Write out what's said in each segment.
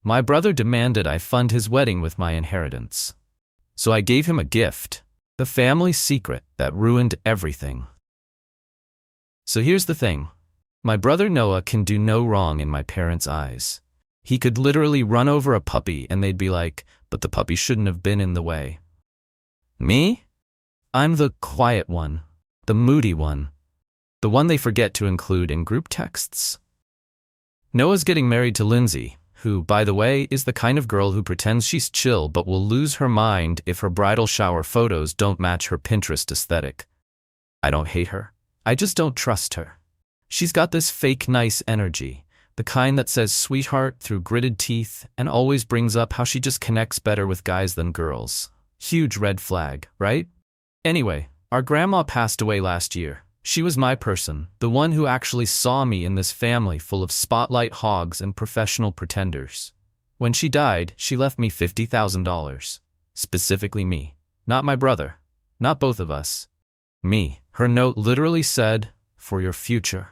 My brother demanded I fund his wedding with my inheritance. So I gave him a gift, the family secret that ruined everything. So here's the thing. My brother Noah can do no wrong in my parents' eyes. He could literally run over a puppy and they'd be like, but the puppy shouldn't have been in the way. Me? I'm the quiet one, the moody one, the one they forget to include in group texts. Noah's getting married to Lindsay, who, by the way, is the kind of girl who pretends she's chill but will lose her mind if her bridal shower photos don't match her Pinterest aesthetic. I don't hate her. I just don't trust her. She's got this fake nice energy, the kind that says sweetheart through gritted teeth and always brings up how she just connects better with guys than girls. Huge red flag, right? Anyway, our grandma passed away last year. She was my person, the one who actually saw me in this family full of spotlight hogs and professional pretenders. When she died, she left me $50,000. Specifically me. Not my brother. Not both of us. Me. Her note literally said, for your future.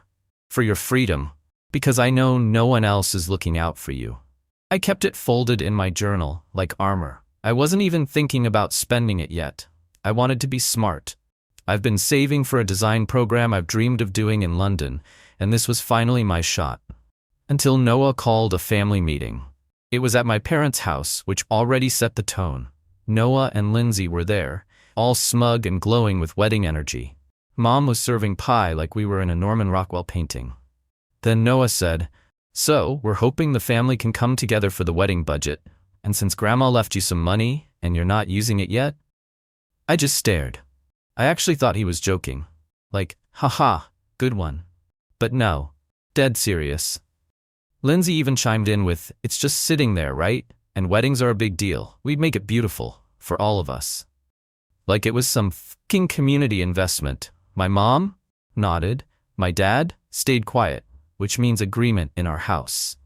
For your freedom. Because I know no one else is looking out for you. I kept it folded in my journal, like armor. I wasn't even thinking about spending it yet. I wanted to be smart. I've been saving for a design program I've dreamed of doing in London, and this was finally my shot. Until Noah called a family meeting. It was at my parents' house, which already set the tone. Noah and Lindsay were there, all smug and glowing with wedding energy. Mom was serving pie like we were in a Norman Rockwell painting. Then Noah said, "So, we're hoping the family can come together for the wedding budget, and since Grandma left you some money, and you're not using it yet?" I just stared. I actually thought he was joking. Like, haha, good one. But no, dead serious. Lindsay even chimed in with, "It's just sitting there, right? And weddings are a big deal. We'd make it beautiful, for all of us." Like it was some fucking community investment. My mom nodded. My dad stayed quiet, which means agreement in our house.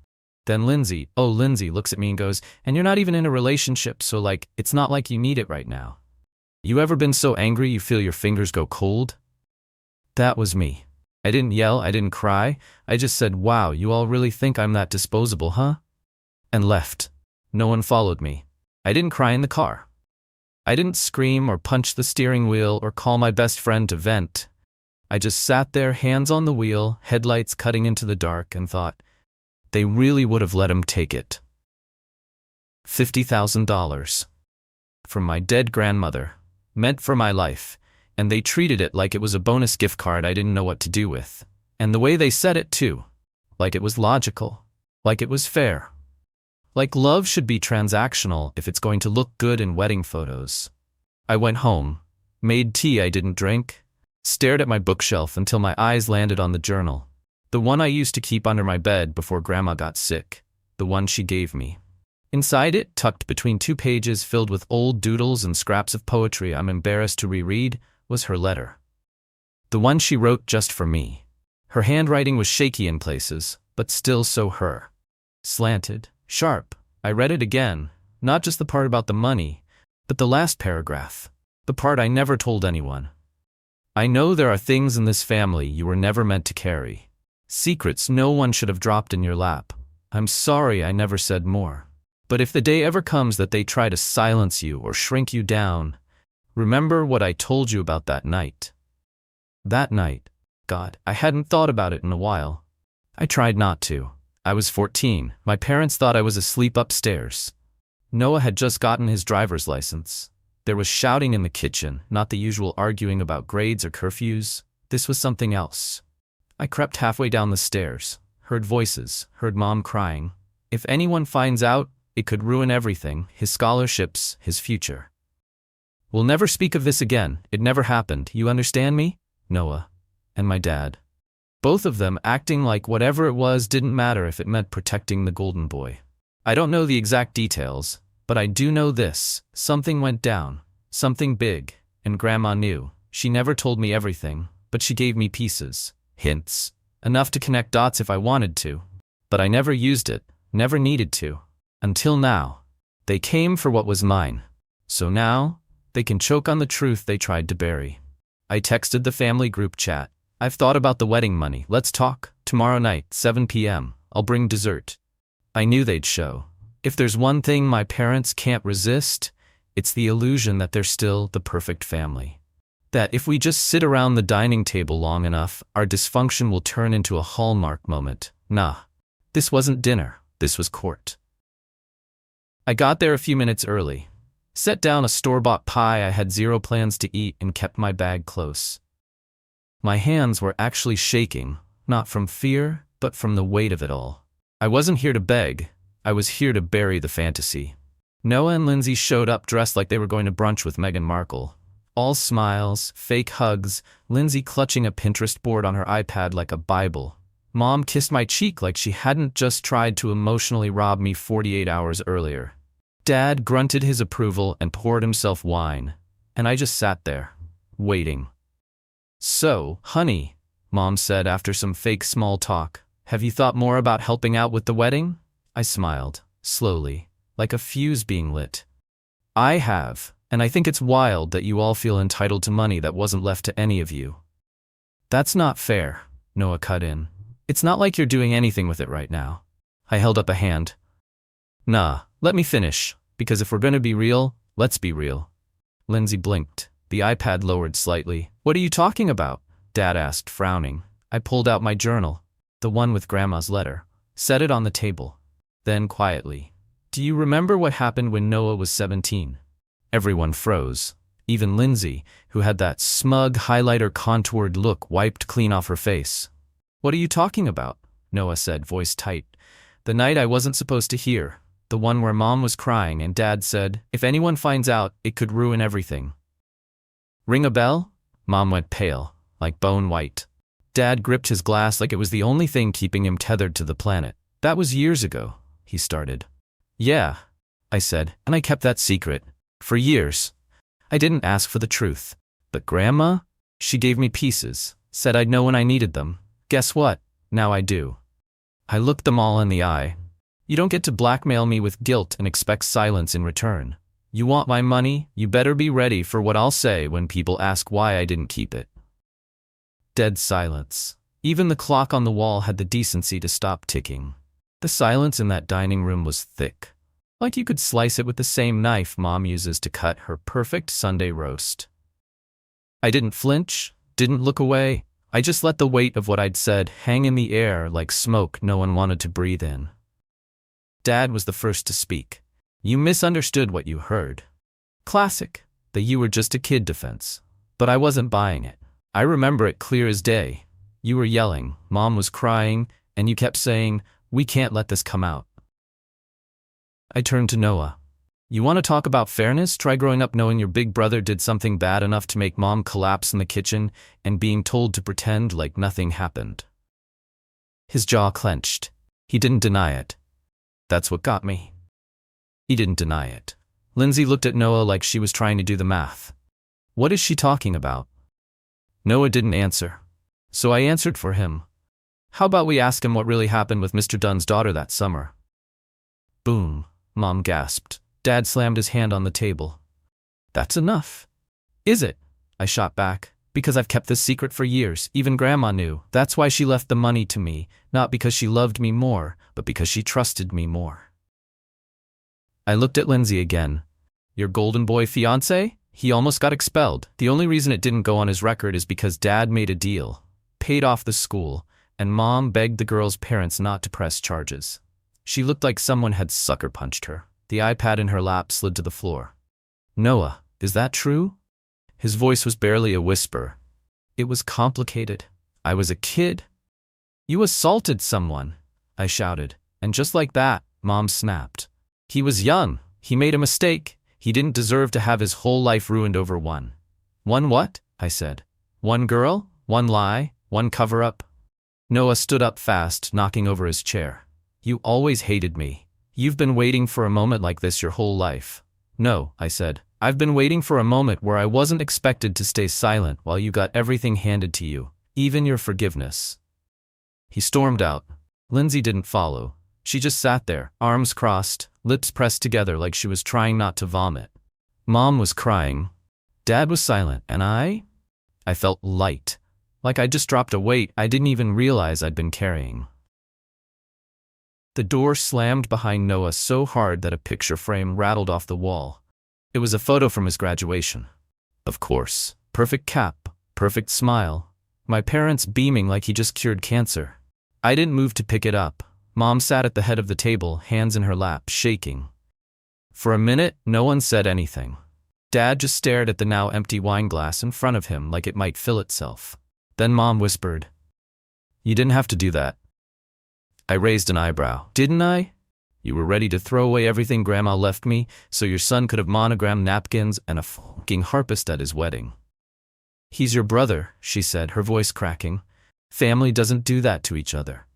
Then Lindsay looks at me and goes, "And you're not even in a relationship, so like, it's not like you need it right now. You ever been so angry you feel your fingers go cold?" That was me. I didn't yell, I didn't cry. I just said, "Wow, you all really think I'm that disposable, huh?" And left. No one followed me. I didn't cry in the car. I didn't scream or punch the steering wheel or call my best friend to vent. I just sat there, hands on the wheel, headlights cutting into the dark, and thought, they really would have let him take it. $50,000. From my dead grandmother. Meant for my life. And they treated it like it was a bonus gift card I didn't know what to do with. And the way they said it too. Like it was logical. Like it was fair. Like love should be transactional if it's going to look good in wedding photos. I went home. Made tea I didn't drink. Stared at my bookshelf until my eyes landed on the journal. The one I used to keep under my bed before Grandma got sick. The one she gave me. Inside it, tucked between 2 pages filled with old doodles and scraps of poetry I'm embarrassed to reread, was her letter. The one she wrote just for me. Her handwriting was shaky in places, but still so her. Slanted, sharp. I read it again, not just the part about the money, but the last paragraph. The part I never told anyone. "I know there are things in this family you were never meant to carry. Secrets no one should have dropped in your lap. I'm sorry I never said more. But if the day ever comes that they try to silence you or shrink you down, remember what I told you about that night." That night. God, I hadn't thought about it in a while. I tried not to. I was 14. My parents thought I was asleep upstairs. Noah had just gotten his driver's license. There was shouting in the kitchen, not the usual arguing about grades or curfews. This was something else. I crept halfway down the stairs, heard voices, heard Mom crying. If anyone finds out, it could ruin everything, his scholarships, his future. "We'll never speak of this again. It never happened. You understand me?" Noah. And my dad. Both of them acting like whatever it was didn't matter if it meant protecting the golden boy. I don't know the exact details, but I do know this. Something went down. Something big. And Grandma knew. She never told me everything, but she gave me pieces. Hints. Enough to connect dots if I wanted to. But I never used it. Never needed to. Until now. They came for what was mine. So now, they can choke on the truth they tried to bury. I texted the family group chat. "I've thought about the wedding money. Let's talk. Tomorrow night, 7 p.m. I'll bring dessert." I knew they'd show. If there's one thing my parents can't resist, it's the illusion that they're still the perfect family. That if we just sit around the dining table long enough, our dysfunction will turn into a Hallmark moment. Nah, this wasn't dinner, this was court. I got there a few minutes early, set down a store-bought pie I had zero plans to eat, and kept my bag close. My hands were actually shaking, not from fear, but from the weight of it all. I wasn't here to beg, I was here to bury the fantasy. Noah and Lindsay showed up dressed like they were going to brunch with Meghan Markle. All smiles, fake hugs, Lindsay clutching a Pinterest board on her iPad like a Bible. Mom kissed my cheek like she hadn't just tried to emotionally rob me 48 hours earlier. Dad grunted his approval and poured himself wine, and I just sat there, waiting. "So, honey," Mom said after some fake small talk, "have you thought more about helping out with the wedding?" I smiled, slowly, like a fuse being lit. "I have, and I think it's wild that you all feel entitled to money that wasn't left to any of you." "That's not fair," Noah cut in. "It's not like you're doing anything with it right now." I held up a hand. "Nah, let me finish, because if we're gonna be real, let's be real." Lindsay blinked. The iPad lowered slightly. "What are you talking about?" Dad asked, frowning. I pulled out my journal, the one with Grandma's letter, set it on the table. Then quietly, "Do you remember what happened when Noah was 17? Everyone froze. Even Lindsay, who had that smug highlighter contoured look wiped clean off her face. "What are you talking about?" Noah said, voice tight. "The night I wasn't supposed to hear. The one where Mom was crying and Dad said, if anyone finds out, it could ruin everything." "Ring a bell?" Mom went pale, like bone white. Dad gripped his glass like it was the only thing keeping him tethered to the planet. "That was years ago," he started. "Yeah," I said, "and I kept that secret. For years. I didn't ask for the truth. But Grandma? She gave me pieces, said I'd know when I needed them. Guess what? Now I do." I looked them all in the eye. "You don't get to blackmail me with guilt and expect silence in return. You want my money, you better be ready for what I'll say when people ask why I didn't keep it." Dead silence. Even the clock on the wall had the decency to stop ticking. The silence in that dining room was thick. Like you could slice it with the same knife Mom uses to cut her perfect Sunday roast. I didn't flinch, didn't look away. I just let the weight of what I'd said hang in the air like smoke no one wanted to breathe in. Dad was the first to speak. "You misunderstood what you heard." Classic, the "you were just a kid" defense. But I wasn't buying it. I remember it clear as day. You were yelling, Mom was crying, and you kept saying, "We can't let this come out." I turned to Noah. "You want to talk about fairness? Try growing up knowing your big brother did something bad enough to make Mom collapse in the kitchen and being told to pretend like nothing happened." His jaw clenched. He didn't deny it. That's what got me. He didn't deny it. Lindsay looked at Noah like she was trying to do the math. "What is she talking about?" Noah didn't answer. So I answered for him. "How about we ask him what really happened with Mr. Dunn's daughter that summer?" Boom. Mom gasped. Dad slammed his hand on the table. "That's enough." "Is it?" I shot back. "Because I've kept this secret for years. Even Grandma knew. That's why she left the money to me. Not because she loved me more, but because she trusted me more." I looked at Lindsay again. "Your golden boy fiancé? He almost got expelled. The only reason it didn't go on his record is because Dad made a deal, paid off the school, and Mom begged the girl's parents not to press charges." She looked like someone had sucker punched her. The iPad in her lap slid to the floor. "Noah, is that true?" His voice was barely a whisper. "It was complicated. I was a kid." "You assaulted someone," I shouted. And just like that, Mom snapped. "He was young. He made a mistake. He didn't deserve to have his whole life ruined over one." "One what?" I said. "One girl? One lie? One cover-up?" Noah stood up fast, knocking over his chair. "You always hated me. You've been waiting for a moment like this your whole life." "No," I said. "I've been waiting for a moment where I wasn't expected to stay silent while you got everything handed to you, even your forgiveness." He stormed out. Lindsay didn't follow. She just sat there, arms crossed, lips pressed together like she was trying not to vomit. Mom was crying. Dad was silent, and I felt light, like I'd just dropped a weight I didn't even realize I'd been carrying. The door slammed behind Noah so hard that a picture frame rattled off the wall. It was a photo from his graduation. Of course. Perfect cap, perfect smile. My parents beaming like he just cured cancer. I didn't move to pick it up. Mom sat at the head of the table, hands in her lap, shaking. For a minute, no one said anything. Dad just stared at the now empty wine glass in front of him like it might fill itself. Then Mom whispered, "You didn't have to do that." I raised an eyebrow. "Didn't I? You were ready to throw away everything Grandma left me so your son could have monogrammed napkins and a fucking harpist at his wedding." "He's your brother," she said, her voice cracking. "Family doesn't do that to each other."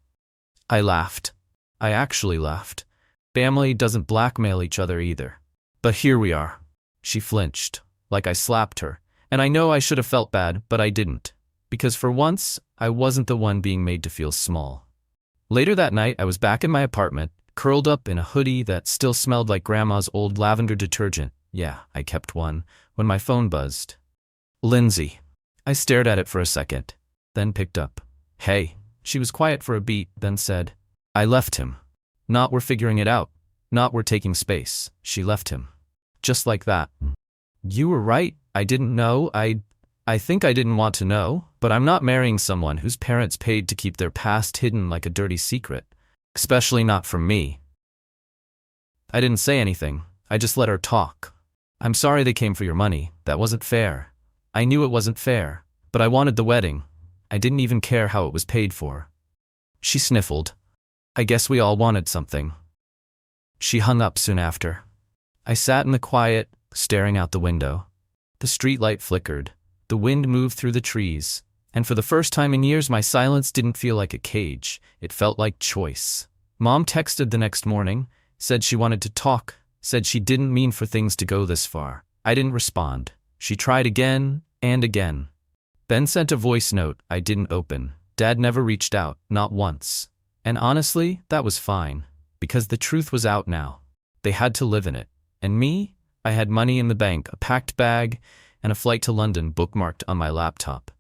I laughed. I actually laughed. Family doesn't blackmail each other either. But here we are. She flinched, like I slapped her, and I know I should have felt bad, but I didn't, because for once, I wasn't the one being made to feel small. Later that night, I was back in my apartment, curled up in a hoodie that still smelled like Grandma's old lavender detergent. Yeah, I kept one, when my phone buzzed. "Lindsay." I stared at it for a second, then picked up. "Hey." She was quiet for a beat, then said, "I left him. Not we're figuring it out. Not we're taking space." She left him. Just like that. "You were right. I didn't know. I think I didn't want to know, but I'm not marrying someone whose parents paid to keep their past hidden like a dirty secret. Especially not from me." I didn't say anything. I just let her talk. "I'm sorry they came for your money. That wasn't fair. I knew it wasn't fair, but I wanted the wedding. I didn't even care how it was paid for." She sniffled. "I guess we all wanted something." She hung up soon after. I sat in the quiet, staring out the window. The streetlight flickered. The wind moved through the trees. And for the first time in years, my silence didn't feel like a cage. It felt like choice. Mom texted the next morning, said she wanted to talk, said she didn't mean for things to go this far. I didn't respond. She tried again and again. Ben sent a voice note I didn't open. Dad never reached out, not once. And honestly, that was fine, because the truth was out now. They had to live in it. And me? I had money in the bank, a packed bag, and a flight to London bookmarked on my laptop.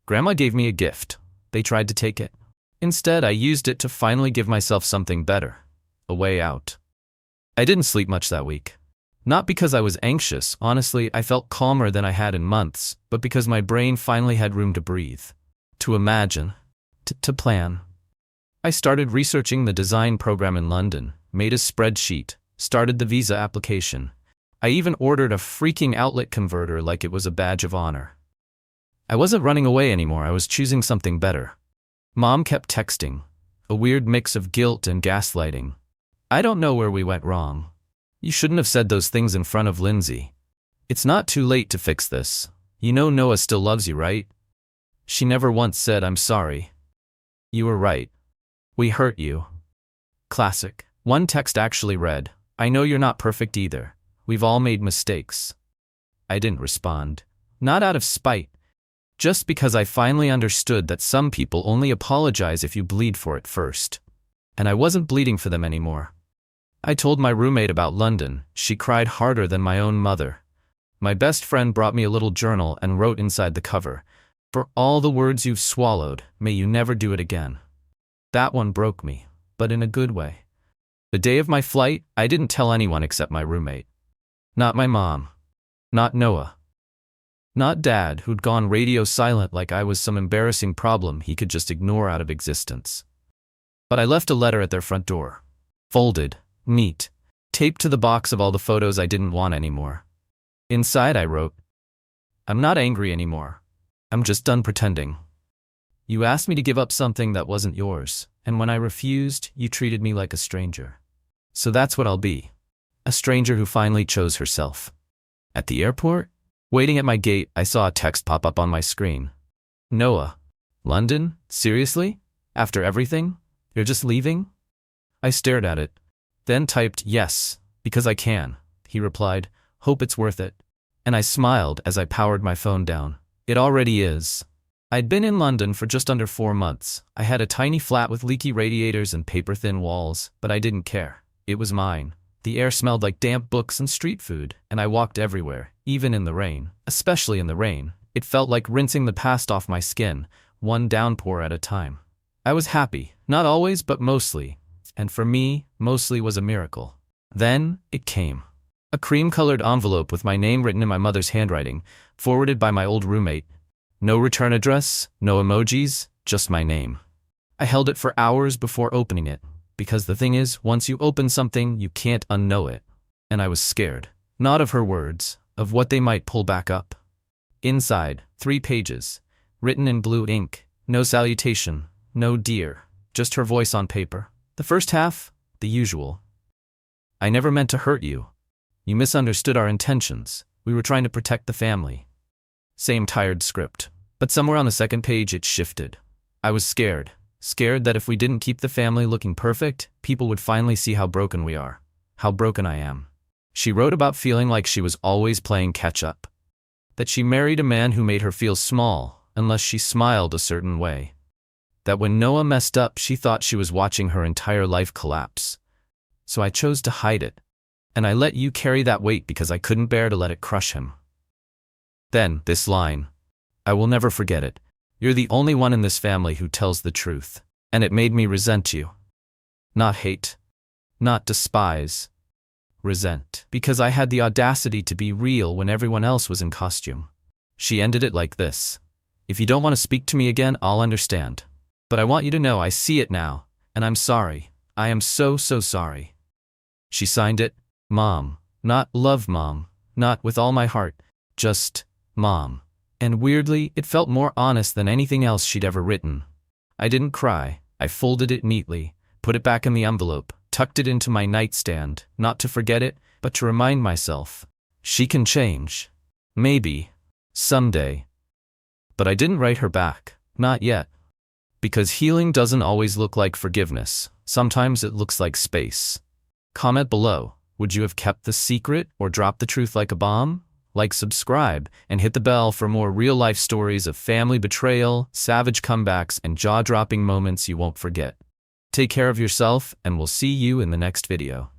Grandma gave me a gift. They tried to take it. Instead, I used it to finally give myself something better. A way out. I didn't sleep much that week. Not because I was anxious, honestly, I felt calmer than I had in months, but because my brain finally had room to breathe. To imagine. To plan. I started researching the design program in London, made a spreadsheet, started the visa application. I even ordered a freaking outlet converter like it was a badge of honor. I wasn't running away anymore, I was choosing something better. Mom kept texting. A weird mix of guilt and gaslighting. I don't know where we went wrong. "You shouldn't have said those things in front of Lindsay. It's not too late to fix this. You know Noah still loves you, right?" She never once said, "I'm sorry." "You were right. We hurt you." Classic. One text actually read, "I know you're not perfect either. We've all made mistakes." I didn't respond. Not out of spite. Just because I finally understood that some people only apologize if you bleed for it first. And I wasn't bleeding for them anymore. I told my roommate about London. She cried harder than my own mother. My best friend brought me a little journal and wrote inside the cover, "For all the words you've swallowed, may you never do it again." That one broke me, but in a good way. The day of my flight, I didn't tell anyone except my roommate. Not my mom. Not Noah. Not Dad, who'd gone radio silent like I was some embarrassing problem he could just ignore out of existence. But I left a letter at their front door. Folded, neat, taped to the box of all the photos I didn't want anymore. Inside I wrote, "I'm not angry anymore. I'm just done pretending. You asked me to give up something that wasn't yours, and when I refused, you treated me like a stranger. So that's what I'll be. A stranger who finally chose herself." At the airport, waiting at my gate, I saw a text pop up on my screen. "Noah. London? Seriously? After everything? You're just leaving?" I stared at it, then typed, "Yes, because I can." He replied, "Hope it's worth it." And I smiled as I powered my phone down. It already is. I'd been in London for just under 4 months. I had a tiny flat with leaky radiators and paper-thin walls, but I didn't care. It was mine. The air smelled like damp books and street food, and I walked everywhere, even in the rain. Especially in the rain. It felt like rinsing the past off my skin, one downpour at a time. I was happy, not always but mostly. and for me, mostly was a miracle. Then, it came. A cream-colored envelope with my name written in my mother's handwriting, forwarded by my old roommate. No return address, no emojis, just my name. I held it for hours before opening it, because the thing is, once you open something, you can't unknow it. And I was scared. Not of her words, of what they might pull back up. Inside, 3 pages, written in blue ink, no salutation, no dear, just her voice on paper. The first half, the usual. I never meant to hurt you. You misunderstood our intentions. We were trying to protect the family. Same tired script. But somewhere on the second page it shifted. I was scared. Scared that if we didn't keep the family looking perfect, people would finally see how broken we are. How broken I am. She wrote about feeling like she was always playing catch-up. That she married a man who made her feel small, unless she smiled a certain way. That when Noah messed up, she thought she was watching her entire life collapse. So I chose to hide it. And I let you carry that weight because I couldn't bear to let it crush him. Then, this line. I will never forget it. You're the only one in this family who tells the truth. And it made me resent you. Not hate. Not despise. Resent. Because I had the audacity to be real when everyone else was in costume. She ended it like this. If you don't want to speak to me again, I'll understand. But I want you to know I see it now, and I'm sorry. I am so sorry. She signed it, Mom. Not love Mom. Not with all my heart. Just, Mom. And weirdly, it felt more honest than anything else she'd ever written. I didn't cry. I folded it neatly, put it back in the envelope, tucked it into my nightstand, not to forget it, but to remind myself. She can change. Maybe. Someday. But I didn't write her back. Not yet. Because healing doesn't always look like forgiveness. Sometimes it looks like space. Comment below. Would you have kept the secret or dropped the truth like a bomb? Like, subscribe, and hit the bell for more real-life stories of family betrayal, savage comebacks, and jaw-dropping moments you won't forget. Take care of yourself, and we'll see you in the next video.